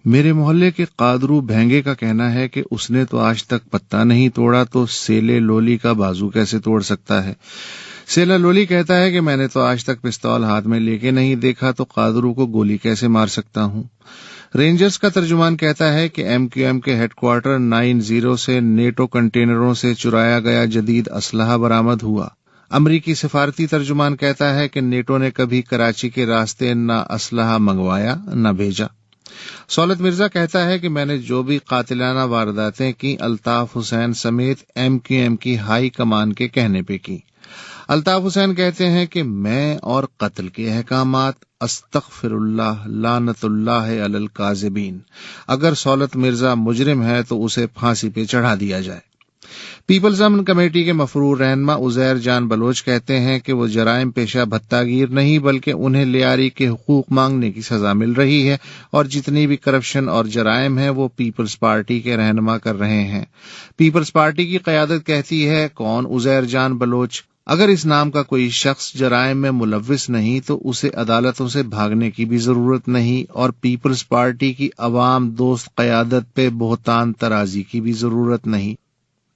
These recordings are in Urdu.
میرے محلے کے قادرو بھینگے کا کہنا ہے کہ اس نے تو آج تک پتا نہیں توڑا تو سیلے لولی کا بازو کیسے توڑ سکتا ہے۔ سیلا لولی کہتا ہے کہ میں نے تو آج تک پستول ہاتھ میں لے کے نہیں دیکھا تو قادرو کو گولی کیسے مار سکتا ہوں۔ رینجرز کا ترجمان کہتا ہے کہ ایم کیو ایم کے ہیڈ کوارٹر 90 سے نیٹو کنٹینروں سے چرایا گیا جدید اسلحہ برآمد ہوا۔ امریکی سفارتی ترجمان کہتا ہے کہ نیٹو نے کبھی کراچی کے راستے نہ اسلحہ منگوایا نہ بھیجا۔ سولت مرزا کہتا ہے کہ میں نے جو بھی قاتلانہ وارداتیں کی الطاف حسین سمیت ایم کیو ایم کی ہائی کمان کے کہنے پہ کی۔ الطاف حسین کہتے ہیں کہ میں اور قتل کے احکامات استغفر اللہ لعنت اللہ علی الکاذبین۔ اگر سولت مرزا مجرم ہے تو اسے پھانسی پہ چڑھا دیا جائے۔ پیپلز امن کمیٹی کے مفرور رہنما عزیر جان بلوچ کہتے ہیں کہ وہ جرائم پیشہ بھتہ گیر نہیں بلکہ انہیں لیاری کے حقوق مانگنے کی سزا مل رہی ہے، اور جتنی بھی کرپشن اور جرائم ہیں وہ پیپلز پارٹی کے رہنما کر رہے ہیں۔ پیپلز پارٹی کی قیادت کہتی ہے کون عزیر جان بلوچ؟ اگر اس نام کا کوئی شخص جرائم میں ملوث نہیں تو اسے عدالتوں سے بھاگنے کی بھی ضرورت نہیں، اور پیپلز پارٹی کی عوام دوست قیادت پہ بہتان ترازی کی بھی ضرورت نہیں۔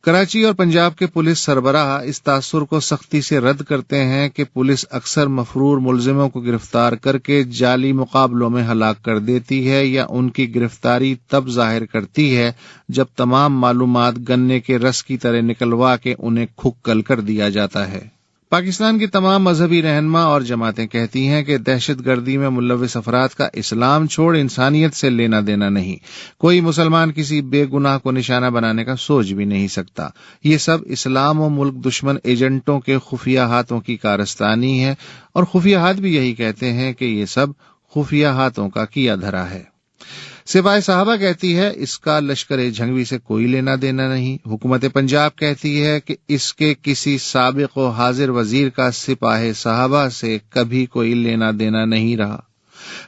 کراچی اور پنجاب کے پولیس سربراہ اس تاثر کو سختی سے رد کرتے ہیں کہ پولیس اکثر مفرور ملزموں کو گرفتار کر کے جعلی مقابلوں میں ہلاک کر دیتی ہے یا ان کی گرفتاری تب ظاہر کرتی ہے جب تمام معلومات گنے کے رس کی طرح نکلوا کے انہیں کھکل کر دیا جاتا ہے۔ پاکستان کی تمام مذہبی رہنما اور جماعتیں کہتی ہیں کہ دہشت گردی میں ملوث افراد کا اسلام چھوڑ انسانیت سے لینا دینا نہیں۔ کوئی مسلمان کسی بے گناہ کو نشانہ بنانے کا سوچ بھی نہیں سکتا۔ یہ سب اسلام و ملک دشمن ایجنٹوں کے خفیہ ہاتھوں کی کارستانی ہے، اور خفیہ ہاتھ بھی یہی کہتے ہیں کہ یہ سب خفیہ ہاتھوں کا کیا دھرا ہے۔ سپاہی صحابہ کہتی ہے اس کا لشکر جھنگوی سے کوئی لینا دینا نہیں۔ حکومت پنجاب کہتی ہے کہ اس کے کسی سابق و حاضر وزیر کا سپاہی صحابہ سے کبھی کوئی لینا دینا نہیں رہا۔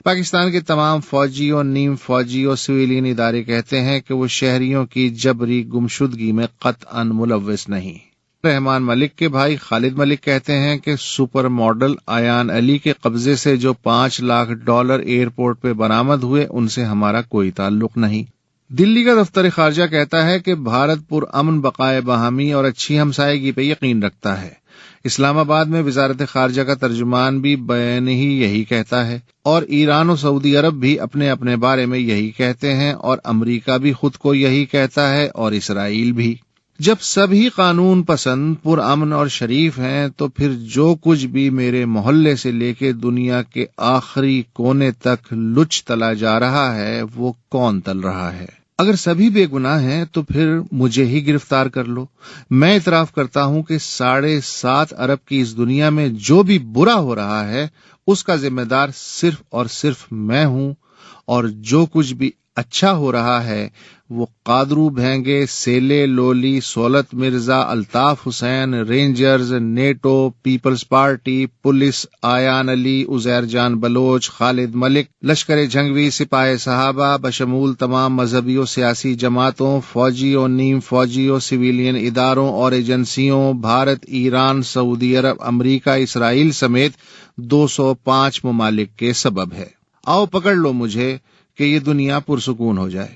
پاکستان کے تمام فوجی اور نیم فوجی اور سویلین ادارے کہتے ہیں کہ وہ شہریوں کی جبری گمشدگی میں قطعاً ملوث نہیں۔ رحمان ملک کے بھائی خالد ملک کہتے ہیں کہ سپر ماڈل ایان علی کے قبضے سے جو $5 لاکھ ایئرپورٹ پہ برآمد ہوئے ان سے ہمارا کوئی تعلق نہیں۔ دلی کا دفتر خارجہ کہتا ہے کہ بھارت پر امن بقائے باہمی اور اچھی ہمسائیگی پہ یقین رکھتا ہے۔ اسلام آباد میں وزارت خارجہ کا ترجمان بھی بیان ہی یہی کہتا ہے، اور ایران و سعودی عرب بھی اپنے اپنے بارے میں یہی کہتے ہیں، اور امریکہ بھی خود کو یہی کہتا ہے، اور اسرائیل بھی۔ جب سبھی قانون پسند پرامن اور شریف ہیں تو پھر جو کچھ بھی میرے محلے سے لے کے دنیا کے آخری کونے تک لچ تلا جا رہا ہے وہ کون تل رہا ہے؟ اگر سبھی بے گناہ ہیں تو پھر مجھے ہی گرفتار کر لو۔ میں اعتراف کرتا ہوں کہ 7.5 ارب کی اس دنیا میں جو بھی برا ہو رہا ہے اس کا ذمہ دار صرف اور صرف میں ہوں، اور جو کچھ بھی اچھا ہو رہا ہے وہ قادرو بھینگے، سیلے لولی، سولت Mirza, Altaf Hussain, rangers, NATO, peoples party, police, Ayyan Ali, Uzair Jan Baloch, Khalid Malik, Lashkar Jhangvi, سپاہی صحابہ بشمول تمام مذہبی و سیاسی جماعتوں، فوجی و نیم فوجی و سویلین اداروں اور ایجنسیوں، بھارت، ایران، سعودی عرب، امریکہ، اسرائیل سمیت 205 ممالک کے سبب ہے۔ آؤ پکڑ لو مجھے کہ یہ دنیا پرسکون ہو جائے۔